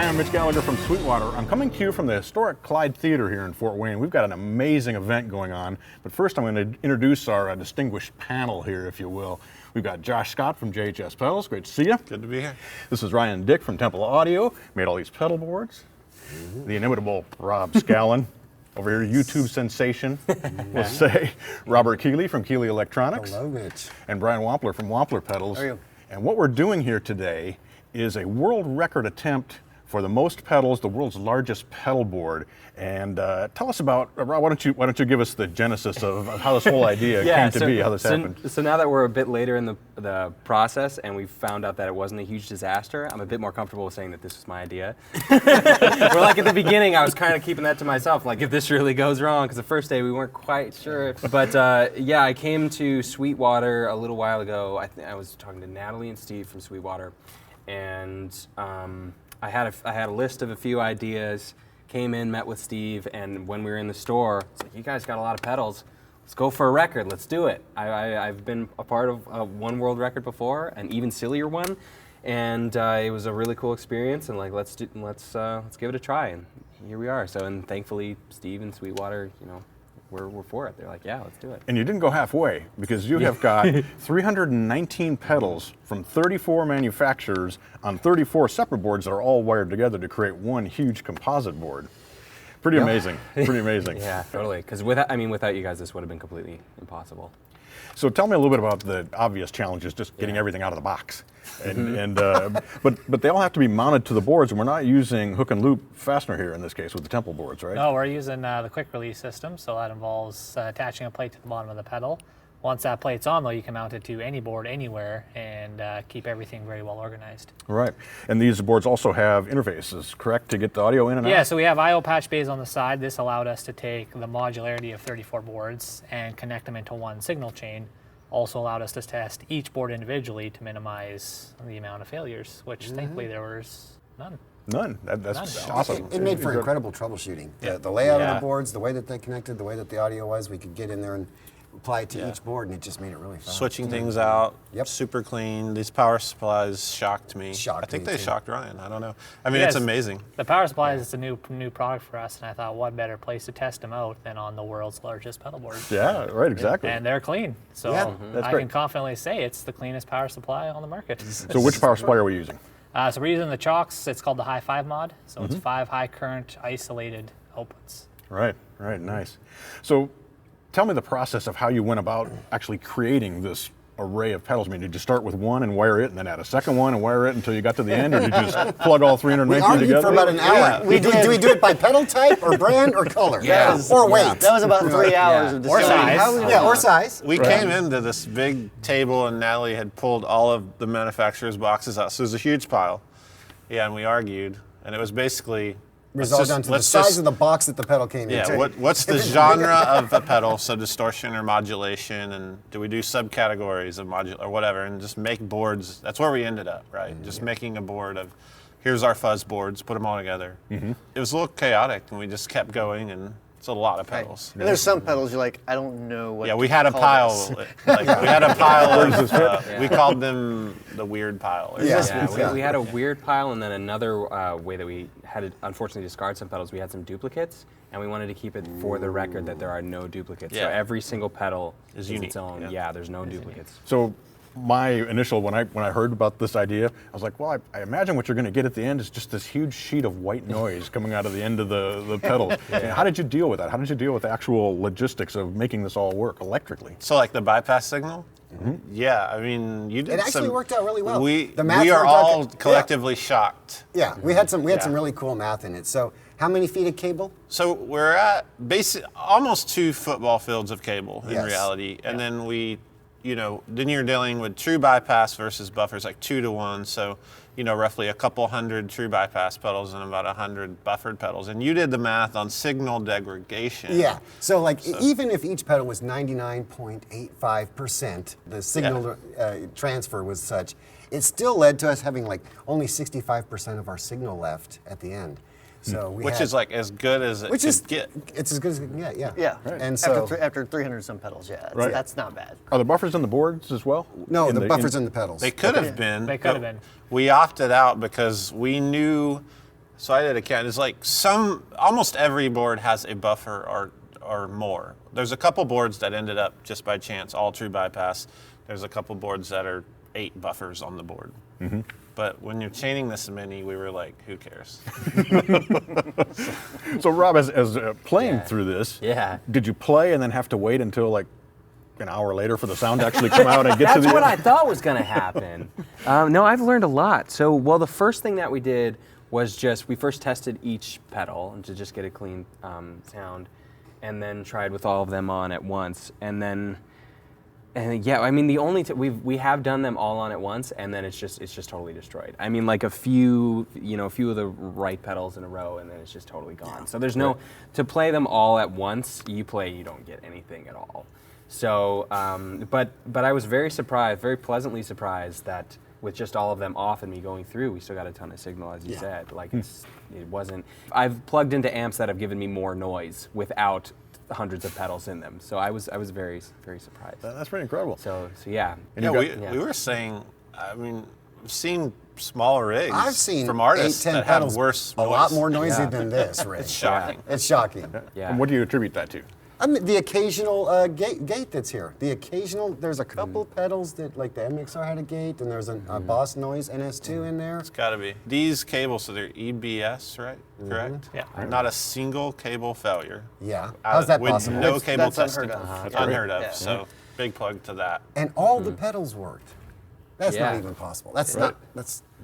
Hi, I'm Mitch Gallagher from Sweetwater. I'm coming to you from the historic Clyde Theater here in Fort Wayne. We've got an amazing event going on, but first I'm going to introduce our distinguished panel here, if you will. We've got Josh Scott from JHS Pedals. Great to see you. Good to be here. This is Ryan Dyck from Temple Audio, made all these pedal boards. The inimitable Rob Scallon, over here, YouTube sensation, we'll say. Robert Keeley from Keeley Electronics. Hello, Mitch. And Bryan Wampler from Wampler Pedals. How are you? And what we're doing here today is a world record attempt for the most pedals, the world's largest pedal board. And tell us about, Rob, why don't you give us the genesis of how this whole idea came to be, how this happened. So now that we're a bit later in the process and we found out that it wasn't a huge disaster, I'm a bit more comfortable with saying that this was my idea. Where like at the beginning, I was kind of keeping that to myself, like if this really goes wrong, because the first day we weren't quite sure. But yeah, I came to Sweetwater a little while ago. I was talking to Natalie and Steve from Sweetwater, and I had a list of a few ideas, came in, met with Steve, and when we were in the store, it's like, you guys got a lot of pedals. Let's go for a record, let's do it. I've been a part of one world record before, an even sillier one, and it was a really cool experience, and like, let's give it a try, and here we are. So, and thankfully, Steve and Sweetwater, you know, we're for it. They're like, yeah, let's do it. And you didn't go halfway, because you have got 319 pedals from 34 manufacturers on 34 separate boards that are all wired together to create one huge composite board. Pretty amazing, pretty amazing. Yeah, totally, because without you guys, this would have been completely impossible. So tell me a little bit about the obvious challenges, just getting everything out of the box. But they all have to be mounted to the boards, and we're not using hook and loop fastener here in this case with the Temple boards, right? No, we're using the quick release system, so that involves attaching a plate to the bottom of the pedal. Once that plate's on, though, you can mount it to any board anywhere and keep everything very well organized. Right, and these boards also have interfaces, correct, to get the audio in and out? Yeah, so we have I/O patch bays on the side. This allowed us to take the modularity of 34 boards and connect them into one signal chain. Also allowed us to test each board individually to minimize the amount of failures, which thankfully there was none. None. That's awesome. It made for incredible troubleshooting. Yeah. The layout of the boards, the way that they connected, the way that the audio was, we could get in there and apply it to each board, and it just made it really fun. Switching things out, super clean. These power supplies shocked me. I think they shocked Ryan. I don't know. I mean, it's amazing. The power supplies is a new product for us, and I thought, what better place to test them out than on the world's largest pedal board? Yeah, right, exactly. And they're clean, so I can confidently say it's the cleanest power supply on the market. So which power supply are we using? So we're using the Chalks. It's called the High 5 mod. So it's 5 high current isolated outputs. Right, nice. So tell me the process of how you went about actually creating this array of pedals. I mean, did you start with one and wire it, and then add a second one and wire it until you got to the end, or did you just plug all 319 together? We argued for about an hour. Do we do it by pedal type, or brand, or color? Or weight? That was about 3 hours of Or size. Or size. We came into this big table, and Natalie had pulled all of the manufacturer's boxes out. So it was a huge pile. Yeah, and we argued, and it was basically resolved down to the size of the box that the pedal came in. Yeah, what's the genre of a pedal? So distortion or modulation, and do we do subcategories of modulation or whatever, and just make boards. That's where we ended up, right? Just making a board of, here's our fuzz boards, put them all together. It was a little chaotic, and we just kept going, and it's a lot of pedals. And there's some pedals you're like, I don't know what. Yeah, we had a pile. We had a pile of. We called them the weird pile. We had a weird pile, and then another way that we had to unfortunately discard some pedals. We had some duplicates, and we wanted to keep it for the record that there are no duplicates. So every single pedal is unique. its own. Yeah, there's no duplicates. So my initial, when I heard about this idea, I was like, well, I imagine what you're going to get at the end is just this huge sheet of white noise coming out of the end of the pedal. How did you deal with that? How did you deal with the actual logistics of making this all work electrically? So like the bypass signal? Yeah, I mean, you did. It actually worked out really well. We are all collectively shocked. Yeah, we had some really cool math in it. So how many feet of cable? So we're at almost 2 football fields of cable in reality, and then then you're dealing with true bypass versus buffers, like 2 to 1. So, roughly a couple hundred true bypass pedals and about 100 buffered pedals. And you did the math on signal degradation. Yeah. So even if each pedal was 99.85%, the signal transfer was such, it still led to us having only 65% of our signal left at the end. So which is as good as it could get. It's as good as it can get, yeah. Yeah, right. And so after 300 some pedals, that's not bad. Are the buffers on the boards as well? No, the buffers in the pedals. They could have been. They could have been. We opted out because we knew So I did a count. It's like almost every board has a buffer or more. There's a couple boards that ended up just by chance, all true bypass. There's a couple boards that are 8 buffers on the board. Mm-hmm. But when you're chaining this many, we were like, who cares? So Rob, as playing through this, did you play and then have to wait until like an hour later for the sound to actually come out and get to the That's what end? I thought was going to happen. No, I've learned a lot. So, well, the first thing that we did was we first tested each pedal and to just get a clean sound, and then tried with all of them on at once. And yeah, I mean, we have done them all on at once, and then it's just totally destroyed. I mean, like a few of the right pedals in a row, and then it's just totally gone. So there's to play them all at once. You don't get anything at all. So, but I was very pleasantly surprised that with just all of them off and me going through, we still got a ton of signal, as you said. Like it wasn't. I've plugged into amps that have given me more noise without hundreds of pedals in them. So I was very, very surprised. That's pretty incredible. So yeah. And we were saying, I mean, I've seen smaller rigs. I've seen from artists 8, 10 that pedals have worse a noise. lot more noisy than this rig. It's shocking. It's shocking. Yeah. And what do you attribute that to? I mean, the occasional gate that's here. There's a couple pedals that, like the MXR had a gate, and there's a Boss Noise NS2 in there. It's got to be. These cables, so they're EBS, right? Correct? Yeah. Not a single cable failure. Yeah. How's that with possible? No cable That's testing. unheard of. It's unheard of. So big plug to that. And all the pedals worked. That's Yeah. not even possible. That's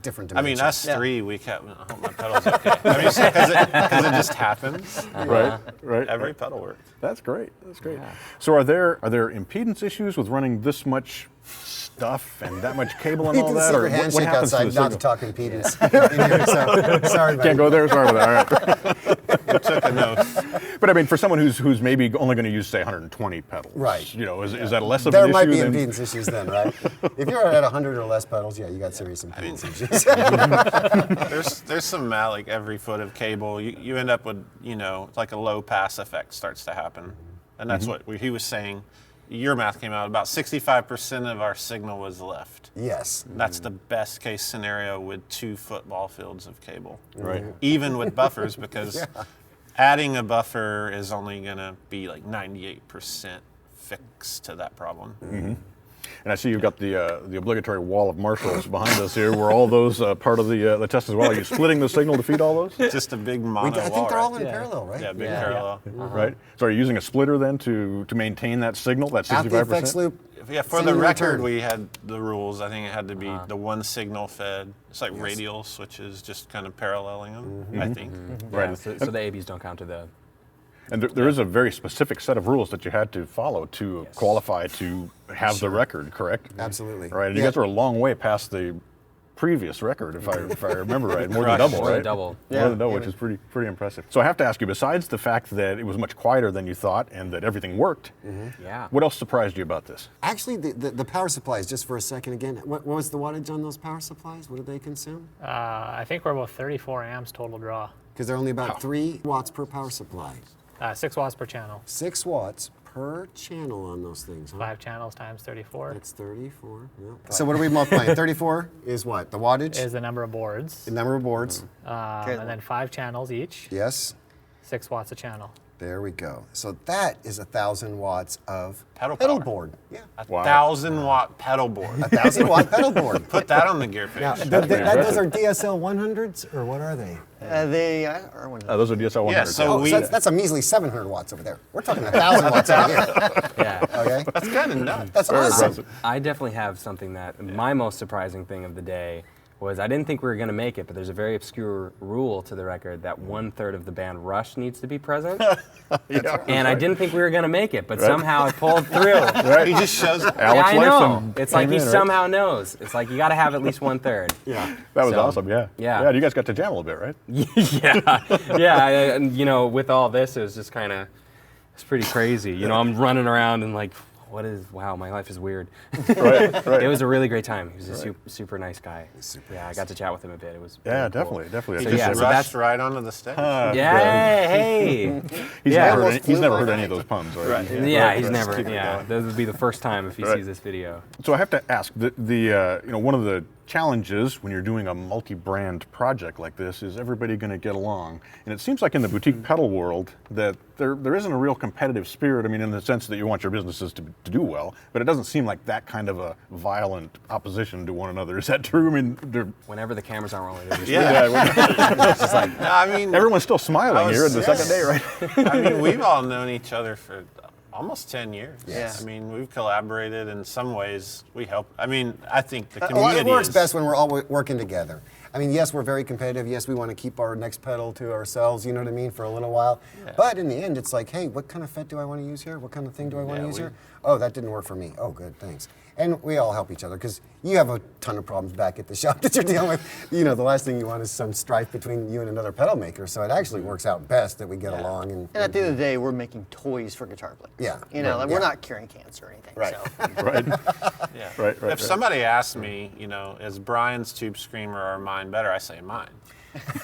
different I mean, dimensions. us three, we kept. I hope my pedal's okay. I mean, because it just happens. Right. Every pedal worked. That's great. That's great. So are there impedance issues with running this much stuff and that much cable and We all did the that? secret Or handshake what happens outside, to the not to signal? talk impedance in here, so sorry about Can't go there. Sorry about that. All right. We took an oath. But I mean, for someone who's maybe only going to use say 120 pedals, Right. You know, is that less of There an might issue be than? impedance issues then, right? If you're at 100 or less pedals, yeah, you got serious impedance issues. There's some like every foot of cable. You end up with like a low pass effect starts to happen, and that's what he was saying. Your math came out about 65% of our signal was left. Yes. That's the best case scenario with 2 football fields of cable. Right. Even with buffers, because adding a buffer is only going to be like 98% fix to that problem. And I see you've got the obligatory wall of Marshalls behind us here. Were all those part of the test as well? Are you splitting the signal to feed all those? Just a big mono I wall. think they're all right? in parallel, right? Yeah, big parallel. Right. So are you using a splitter then to maintain that signal, that 65%? Out the effects loop. Yeah, for Send the in record, return. we had the rules. I think it had to be the one signal fed. It's like radial switches, just kind of paralleling them, I think. Right. Yeah, so the ABs don't count to the. And there is a very specific set of rules that you had to follow to qualify to have the record, correct? Absolutely. Right. And you guys were a long way past the previous record, if I remember right. More than Correct. double, More right? than double. More than double, which is pretty impressive. So I have to ask you, besides the fact that it was much quieter than you thought and that everything worked, Yeah. what else surprised you about this? Actually, the power supplies, just for a second again, what was the wattage on those power supplies? What did they consume? I think we're about 34 amps total draw. Because they're only about 3 watts per power supply. 6 watts per channel. 6 watts per channel on those things, huh? 5 channels times 34 That's 34. Yeah. So what are we multiplying? 34 is what? The wattage? is the number of boards. The number of boards. And then 5 channels each, Yes. 6 watts a channel. There we go. So that is 1,000 watts of Pedal power. board. Yeah. 1,000-watt pedal board. 1,000 watt pedal board. Put that on the gear page. Yeah, those are DSL 100s, or what are they? They are one of Those are DSL 100. Yeah, so Oh, we. so that's a measly 700 watts over there. We're talking 1,000 watts over here. Yeah. Okay? That's kind of nuts. That's awesome. I definitely have something that my most surprising thing of the day was I didn't think we were going to make it, but there's a very obscure rule to the record that 1/3 of the band Rush needs to be present. And I didn't think we were going to make it, but somehow it pulled through. He just shows up. Alex Yeah, I know. Lifeson It's like came he in, right? somehow knows. It's like you got to have at least 1/3. Yeah. That was So, awesome, yeah. yeah. You guys got to jam a little bit, right? Yeah. And with all this, it was just kind of, it's pretty crazy. I'm running around and like, wow, my life is weird. Right. It was a really great time. He was a super nice guy. I got to chat with him a bit. It was Yeah, really cool. definitely. So, Just yeah, a- so Rushed that's- right onto the stage. Yeah, hey. He's Yeah. never heard any of those puns, right? Yeah, he's never. Yeah, this would be the first time if he sees this video. So I have to ask, one of the challenges when you're doing a multi-brand project like this is everybody going to get along? And it seems like in the boutique pedal world that there isn't a real competitive spirit. I mean, in the sense that you want your businesses to do well, but it doesn't seem like that kind of a violent opposition to one another. Is that true? I mean, Whenever the cameras aren't rolling, they're just It's just like, I mean, everyone's still smiling here in the second day, right? I mean, we've all known each other for almost 10 years. Yes. I mean, we've collaborated in some ways. We help. I mean, I think the community It works is, best when we're all working together. I mean, yes, we're very competitive. Yes, we want to keep our next pedal to ourselves, you know what I mean, for a little while. Yeah. But in the end, it's like, hey, what kind of FET do I want to use here? What kind of thing do I want to use here? Oh, that didn't work for me. Oh, good, thanks. And we all help each other because you have a ton of problems back at the shop that you're dealing with. You know, the last thing you want is some strife between you and another pedal maker. So it actually works out best that we get along. And at the end of the day, we're making toys for guitar players. Yeah. You know, like Yeah. we're not curing cancer or anything. Right. So. Right. yeah. Right. If somebody asks me, you know, is Brian's Tube Screamer or mine better, I say mine. That's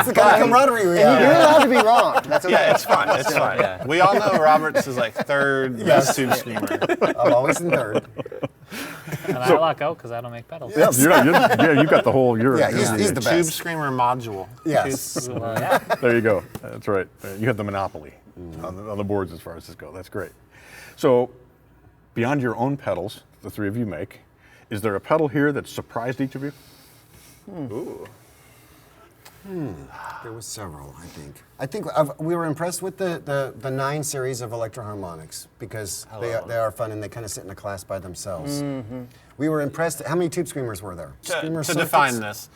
the kind of camaraderie we And you're have. allowed to be wrong. That's okay. Yeah, it's fine. It's fine. Yeah. We all know Robert's is like third best Tube Screamer. I'm always in third. And I luck out because I don't make pedals. Yeah, you got the whole. Yeah, he's the Tube best. Screamer module. Yes. Yeah. There you go. That's right. You have the monopoly on the boards as far as this goes. That's great. So, beyond your own pedals, the three of you make, is there a pedal here that surprised each of you? Ooh. There was several, I think. We were impressed with the 9 series of Electro-Harmonics because they are fun and they kind of sit in a class by themselves. We were impressed. How many Tube Screamers were there? Screamer To circuits? define this,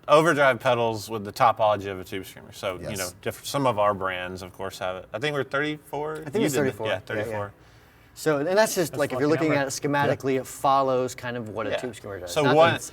overdrive pedals with the topology of a Tube Screamer. So, you know, Yes. some of our brands, of course, have it. I think we're 34. I think it's 34. Yeah, 34. Yeah. So, and that's just like if you're lucky looking number. at it schematically, it follows kind of what a Yeah. tube screamer does. So Not one- that it's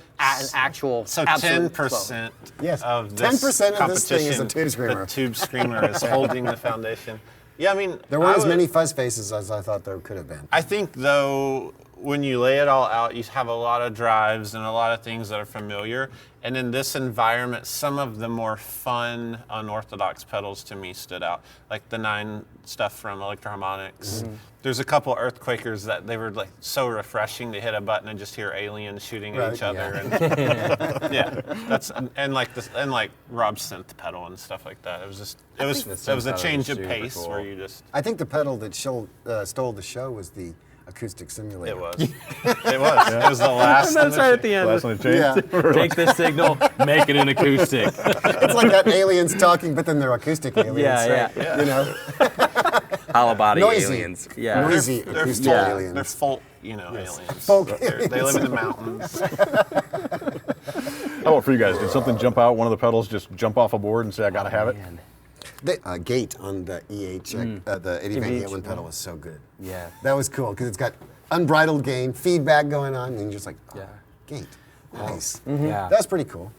an actual So absolute 10% Yes. of this 10% of this thing is a competition, Tube Screamer. The Tube Screamer is holding the foundation. Yeah, I mean, There weren't I as would- many fuzz faces as I thought there could have been. I think, though, when you lay it all out, you have a lot of drives and a lot of things that are familiar. And in this environment, some of the more fun, unorthodox pedals to me stood out, like the 9 stuff from Electro-Harmonics. There's a couple Earthquakers that they were like so refreshing to hit a button and just hear aliens shooting at Right, each other. yeah. And yeah, that's and like this and like Rob's synth pedal and stuff like that. It was just it was The a synth pedal change is of super pace cool. where you just. I think the pedal that stole the show was the acoustic simulator. It was. It was. It was the last. That's right at the end. Last one to change. Yeah. Take this signal, make it an acoustic. It's like that aliens talking, but then they're acoustic aliens. Yeah, right? yeah. You know? Hollow body Noisy. aliens. Yeah. Noisy They're acoustic folk, aliens. They're folk, aliens. Folk They live in the mountains. How about for you guys? Did something jump out? One of the pedals just jump off a board and say, "I gotta have it"? Man. The gate on the the Eddie Van EVH, Halen pedal was so good. Yeah. That was cool because it's got unbridled gain, feedback going on, and you're just like, oh, Yeah. gate. Nice. Yeah. That's pretty cool.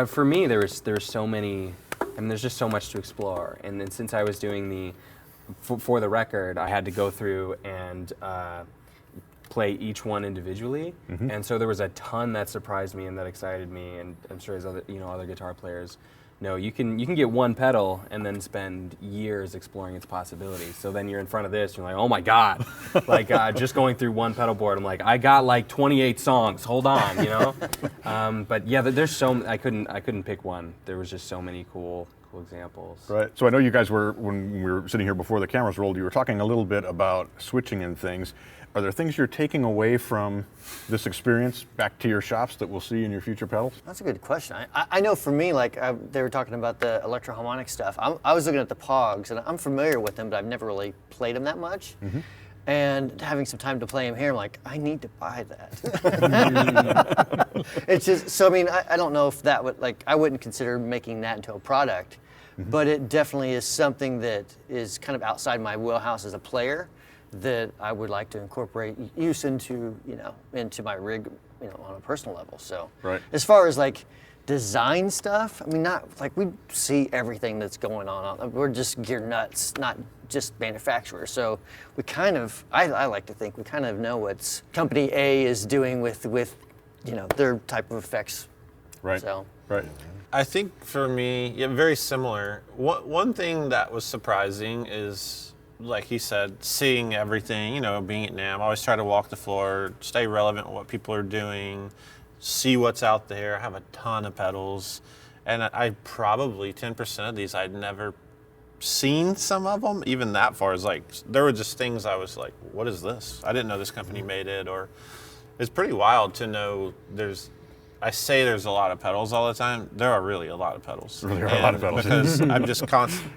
For me, there's so many. I mean, there's just so much to explore. And then since I was doing for the record, I had to go through and play each one individually. And so there was a ton that surprised me and that excited me. And I'm sure as other guitar players know, you can get one pedal and then spend years exploring its possibilities. So then you're in front of this, you're like, oh my God, like just going through one pedal board, I'm like, I got like 28 songs. Hold on, you know. But yeah, there's so I couldn't pick one. There was just so many cool examples. Right. So I know you guys were, when we were sitting here before the cameras rolled, you were talking a little bit about switching and things. Are there things you're taking away from this experience back to your shops that we'll see in your future pedals? That's a good question. I know for me, like they were talking about the Electro-Harmonic stuff. I was looking at the Pogs, and I'm familiar with them, but I've never really played them that much. And having some time to play them here, I'm like, I need to buy that. It's just, so I mean, I don't know if that would, like, I wouldn't consider making that into a product, but it definitely is something that is kind of outside my wheelhouse as a player that I would like to incorporate use into my rig, on a personal level. So Right. as far as like design stuff, I mean, not like we see everything that's going on. We're just gear nuts, not just manufacturers. So we kind of, I like to think we kind of know what company A is doing with their type of effects. Right. So. Right. I think for me, yeah, very similar. One thing that was surprising is like he said, seeing everything, you know, being at NAMM, I always try to walk the floor, stay relevant with what people are doing, see what's out there. I have a ton of pedals, and I probably 10% of these I'd never seen some of them, even that far as like, there were just things I was like, what is this? I didn't know this company made it, or it's pretty wild to know I say there's a lot of pedals all the time. There are really a lot of pedals. There are a lot of pedals. Because I'm just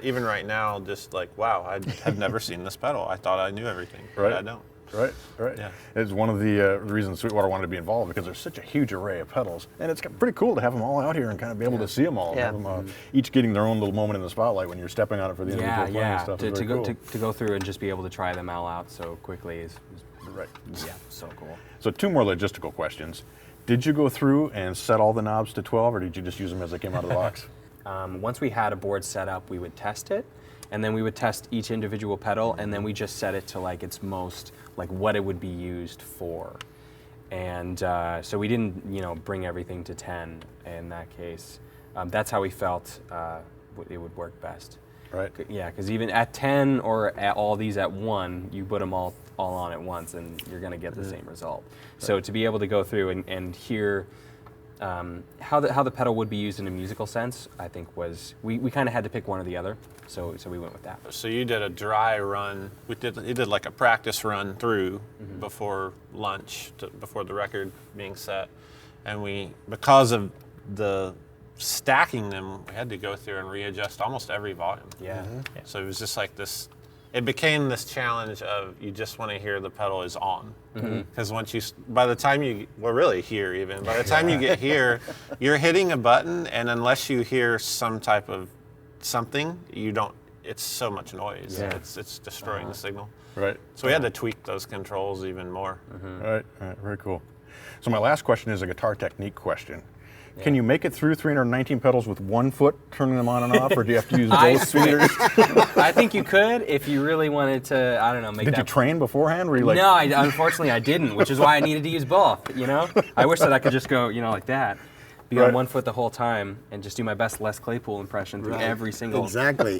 even right now, just like, wow, I have never seen this pedal. I thought I knew everything, but I don't. Right. Yeah. It's one of the reasons Sweetwater wanted to be involved, because there's such a huge array of pedals, and it's pretty cool to have them all out here and kind of be able to see them all. Yeah. Have them, each getting their own little moment in the spotlight when you're stepping on it for the individual playing and stuff. To go through and just be able to try them all out so quickly is right. Yeah, so cool. So 2 more logistical questions. Did you go through and set all the knobs to 12, or did you just use them as they came out of the box? Once we had a board set up, we would test it, and then we would test each individual pedal, and then we just set it to like its most, like what it would be used for. And so we didn't, bring everything to 10 in that case. That's how we felt it would work best. Right. Yeah, because even at 10 or at all these at 1, you put them all on at once, and you're going to get the same result. Right. So to be able to go through and hear how the pedal would be used in a musical sense, I think was we kind of had to pick one or the other. So we went with that. So you did a dry run. You did like a practice run through before lunch, before the record being set, and because of the stacking them, we had to go through and readjust almost every volume. Yeah. Yeah. So it was just like this. It became this challenge of you just want to hear the pedal is on, because by the time you get here, you're hitting a button, and unless you hear some type of something, you don't. It's so much noise. Yeah. It's destroying the signal. Right. So we had to tweak those controls even more. Right. Very cool. So my last question is a guitar technique question. Yeah. Can you make it through 319 pedals with one foot turning them on and off, or do you have to use both fingers? I think you could if you really wanted to, I don't know, make Did that... you train beforehand? Were you like... No, unfortunately I didn't, which is why I needed to use both, I wish that I could just go, like that. Be on one foot the whole time and just do my best Les Claypool impression through every single... Exactly.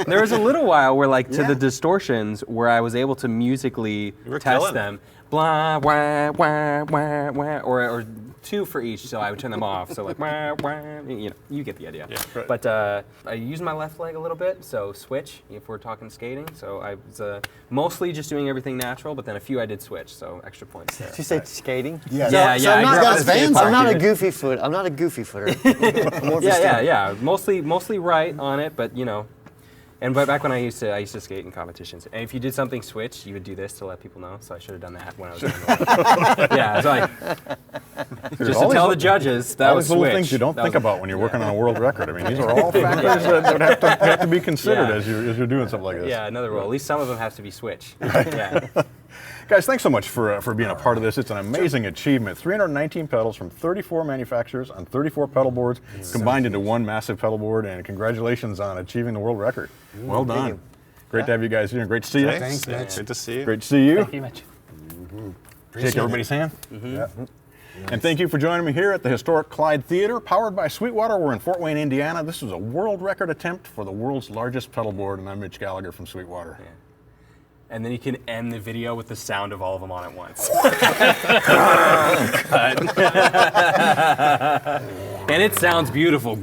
There was a little while where, to the distortions, where I was able to musically test them. Blah, wah, wah, wah, wah, or 2 for each, so I would turn them off. So wah, wah, you get the idea. Yeah, right. But I used my left leg a little bit, so switch, if we're talking skating. So I was mostly just doing everything natural, but then a few I did switch, so extra points there. Did you say skating? Yeah. So I'm not a on. goofy foot. I'm not a goofy footer. Yeah. Mostly right on it, but And back when I used to skate in competitions, and if you did something switch, you would do this to let people know. So I should have done that when I was doing it. Yeah, so just to tell the judges that was switch. Little things you don't think about when you're working on a world record. I mean, these are all factors that would have to be considered as you're doing something like this. Yeah, another rule. At least some of them have to be switch. Yeah. Guys, thanks so much for being a part of this. It's an amazing achievement. 319 pedals from 34 manufacturers on 34 pedal boards combined into one massive pedal board, and congratulations on achieving the world record. Well done. Great to have you guys here, and great to see you. Thanks, Mitch. Great to see you. Great to see you. Thank you, Mitch. Shake everybody's hand. Yeah. And thank you for joining me here at the historic Clyde Theater, powered by Sweetwater. We're in Fort Wayne, Indiana. This was a world record attempt for the world's largest pedal board, and I'm Mitch Gallagher from Sweetwater. Yeah. And then you can end the video with the sound of all of them on at once. And it sounds beautiful.